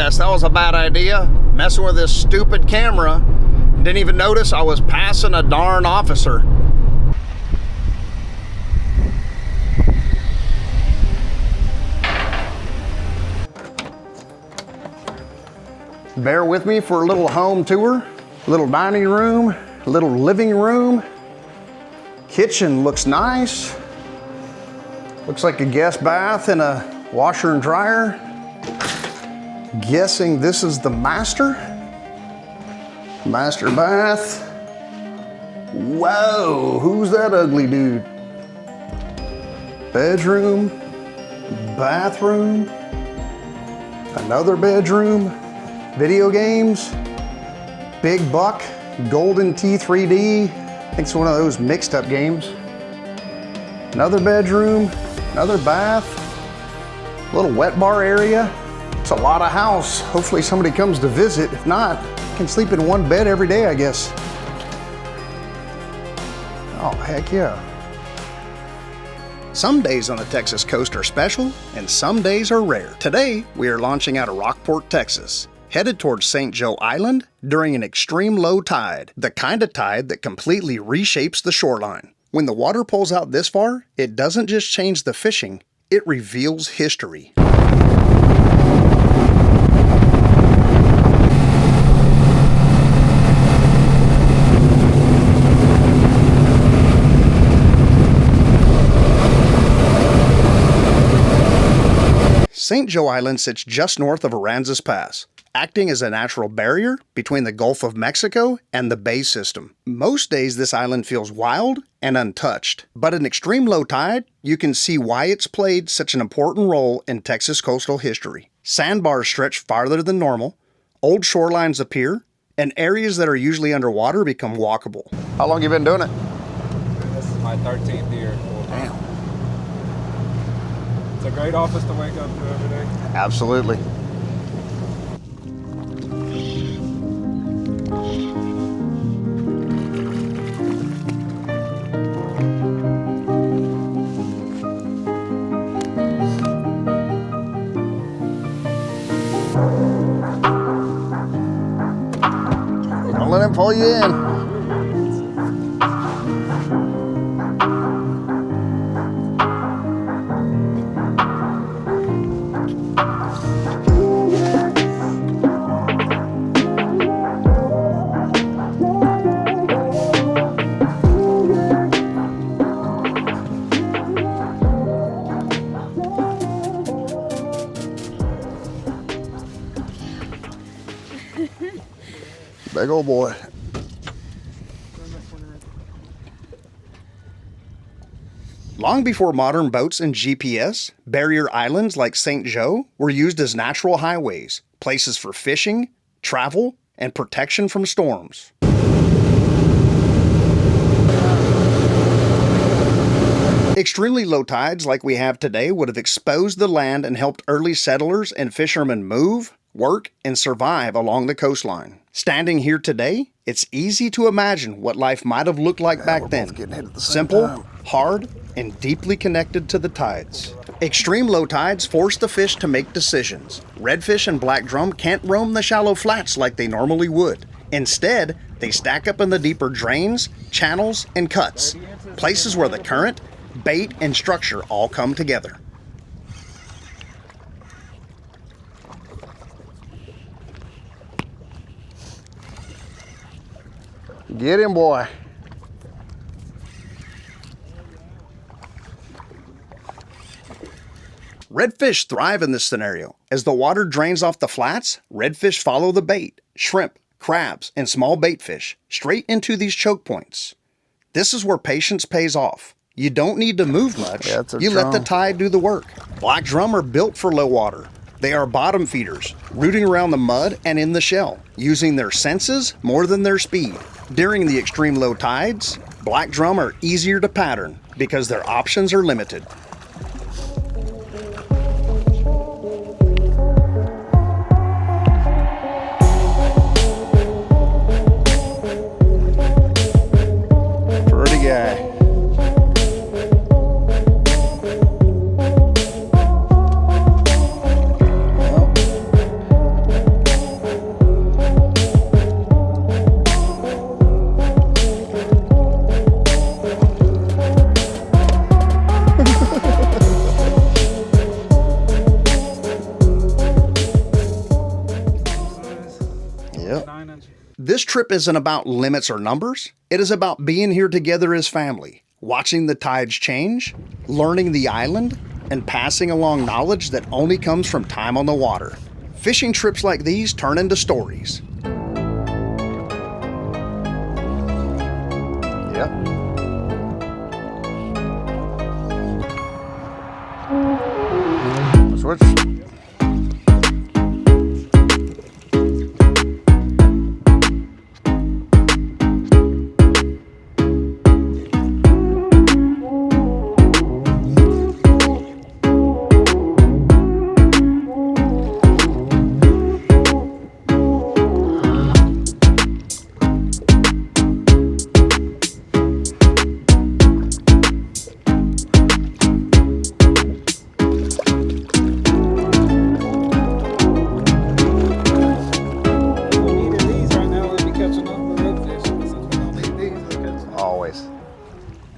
guess that was a bad idea. Messing with this stupid camera. Didn't even notice I was passing a darn officer. Bear with me for a little home tour. A little dining room, a little living room. Kitchen looks nice. Looks like a guest bath and a washer and dryer. Guessing this is the master bath. Whoa, who's that ugly dude? Bedroom, bathroom, another bedroom, video games, big buck, golden T3D. I think it's one of those mixed up games. Another bedroom, another bath, little wet bar area. It's a lot of house. Hopefully somebody comes to visit. If not, I can sleep in one bed every day, I guess. Oh, heck yeah. Some days on the Texas coast are special, and some days are rare. Today, we are launching out of Rockport, Texas, headed towards St. Joe Island during an extreme low tide, the kind of tide that completely reshapes the shoreline. When the water pulls out this far, it doesn't just change the fishing, it reveals history. St. Joe Island sits just north of Aransas Pass, acting as a natural barrier between the Gulf of Mexico and the Bay System. Most days this island feels wild and untouched, but in extreme low tide, you can see why it's played such an important role in Texas coastal history. Sandbars stretch farther than normal, old shorelines appear, and areas that are usually underwater become walkable. How long have you been doing it? This is my 13th year. Damn. It's a great office to wake up to every day. Absolutely. Don't let him pull you in. Big old boy. Long before modern boats and GPS, barrier islands like St. Joe were used as natural highways, places for fishing, travel, and protection from storms. Extremely low tides like we have today would have exposed the land and helped early settlers and fishermen move, work, and survive along the coastline. Standing here today, it's easy to imagine what life might have looked like back then. Simple, hard, and deeply connected to the tides. Extreme low tides force the fish to make decisions. Redfish and black drum can't roam the shallow flats like they normally would. Instead, they stack up in the deeper drains, channels, and cuts, places where the current, bait, and structure all come together. Get him, boy. Redfish thrive in this scenario. As the water drains off the flats, redfish follow the bait, shrimp, crabs, and small bait fish, straight into these choke points. This is where patience pays off. You don't need to move much. You let the tide do the work. Black drum are built for low water. They are bottom feeders, rooting around the mud and in the shell, using their senses more than their speed. During the extreme low tides, black drum are easier to pattern because their options are limited. Pretty guy. inch. This trip isn't about limits or numbers. It is about being here together as family, watching the tides change, learning the island, and passing along knowledge that only comes from time on the water. Fishing trips like these turn into stories. Yep. Switch.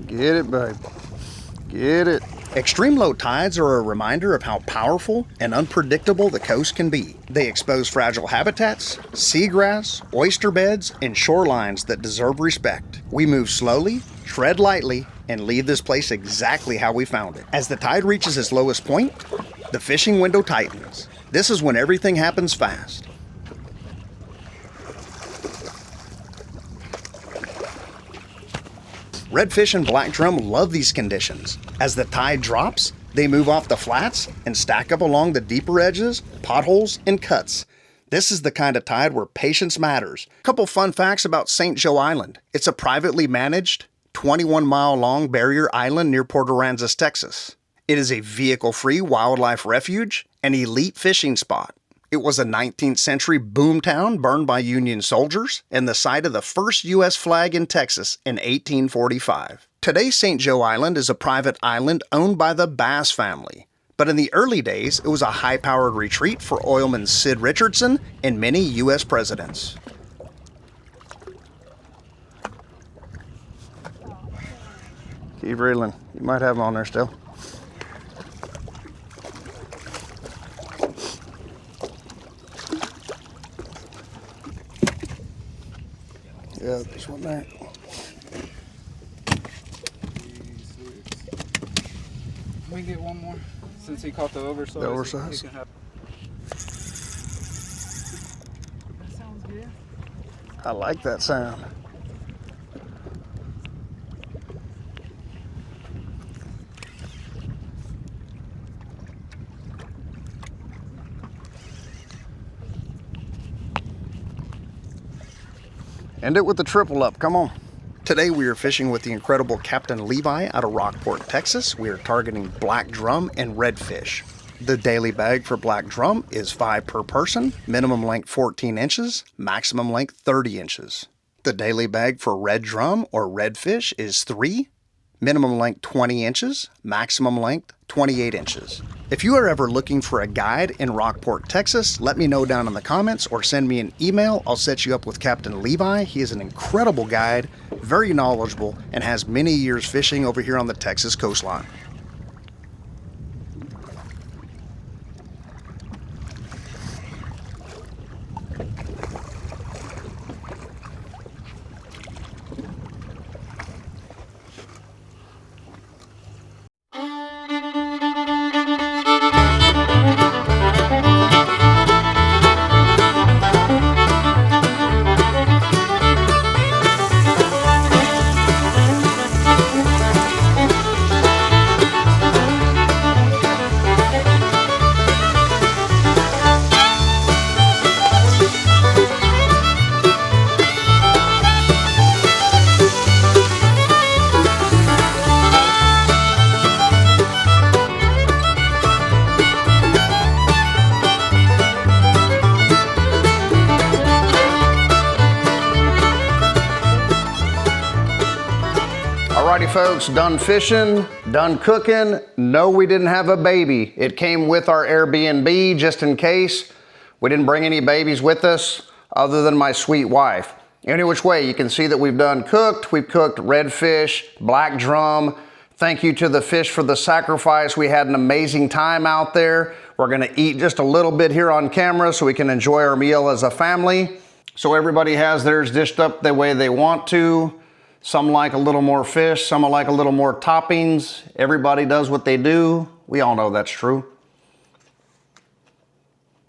Get it, babe. Get it. Extreme low tides are a reminder of how powerful and unpredictable the coast can be. They expose fragile habitats, seagrass, oyster beds, and shorelines that deserve respect. We move slowly, tread lightly, and leave this place exactly how we found it. As the tide reaches its lowest point, the fishing window tightens. This is when everything happens fast. Redfish and black drum love these conditions. As the tide drops, they move off the flats and stack up along the deeper edges, potholes, and cuts. This is the kind of tide where patience matters. A couple fun facts about St. Joe Island. It's a privately managed, 21-mile-long barrier island near Port Aransas, Texas. It is a vehicle-free wildlife refuge and elite fishing spot. It was a 19th century boomtown burned by Union soldiers and the site of the first U.S. flag in Texas in 1845. Today, St. Joe Island is a private island owned by the Bass family. But in the early days, it was a high-powered retreat for oilman Sid Richardson and many U.S. presidents. Keep reeling. You might have them on there still. Yeah, there's one there. Let me get one more, since he caught the oversize. The oversize? That sounds good. I like that sound. End it with the triple up, come on. Today we are fishing with the incredible Captain Levi out of Rockport, Texas. We are targeting black drum and redfish. The daily bag for black drum is 5 per person, minimum length 14 inches, maximum length 30 inches. The daily bag for red drum or redfish is 3, minimum length 20 inches, maximum length 28 inches. If you are ever looking for a guide in Rockport, Texas, let me know down in the comments or send me an email. I'll set you up with Captain Levi. He is an incredible guide, very knowledgeable, and has many years fishing over here on the Texas coastline. Alrighty folks, done fishing, done cooking. No, we didn't have a baby. It came with our Airbnb just in case. We didn't bring any babies with us other than my sweet wife. Any which way, you can see that we've cooked redfish, black drum. Thank you to the fish for the sacrifice. We had an amazing time out there. We're gonna eat just a little bit here on camera so we can enjoy our meal as a family. So everybody has theirs dished up the way they want to. Some like a little more fish, some like a little more toppings. Everybody does what they do. We all know that's true.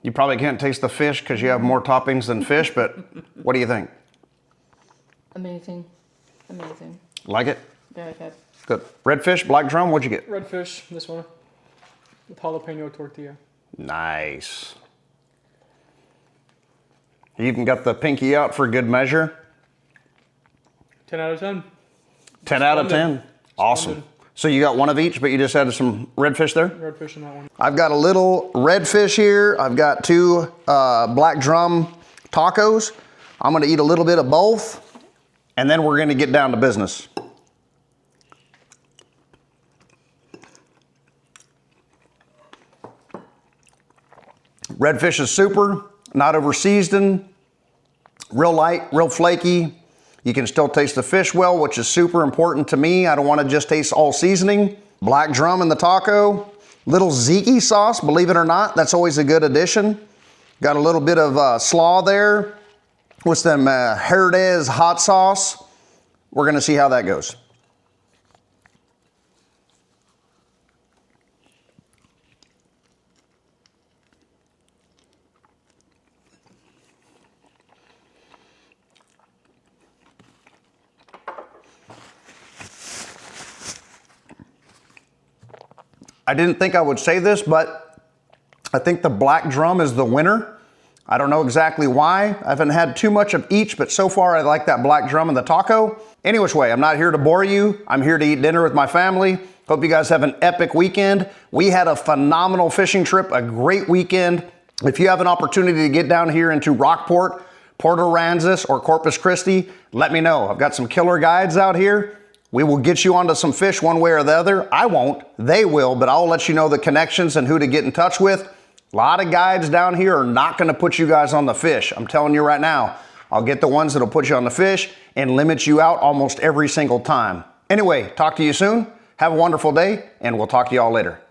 You probably can't taste the fish because you have more toppings than fish, but what do you think? Amazing. Amazing. Like it? Very good. Good. Redfish, black drum, what'd you get? Redfish, this one, with jalapeno tortilla. Nice. You even got the pinky out for good measure. 10 out of 10. 10 out of 10. Awesome. Splendid. So you got one of each, but you just added some redfish there? Redfish in that one. I've got a little redfish here. I've got two black drum tacos. I'm gonna eat a little bit of both, and then we're gonna get down to business. Redfish is super, not over seasoned, real light, real flaky. You can still taste the fish well, which is super important to me. I don't want to just taste all seasoning. Black drum in the taco. Little ziti sauce, believe it or not, that's always a good addition. Got a little bit of slaw there with some Herdez hot sauce. We're gonna see how that goes. I didn't think I would say this, but I think the black drum is the winner. I don't know exactly why. I haven't had too much of each, but so far I like that black drum and the taco. Anyways, I'm not here to bore you. I'm here to eat dinner with my family. Hope you guys have an epic weekend. We had a phenomenal fishing trip, a great weekend. If you have an opportunity to get down here into Rockport, Port Aransas, or Corpus Christi, let me know. I've got some killer guides out here. We will get you onto some fish one way or the other. I won't, they will, but I'll let you know the connections and who to get in touch with. A lot of guides down here are not gonna put you guys on the fish. I'm telling you right now, I'll get the ones that'll put you on the fish and limit you out almost every single time. Anyway, talk to you soon. Have a wonderful day, and we'll talk to you all later.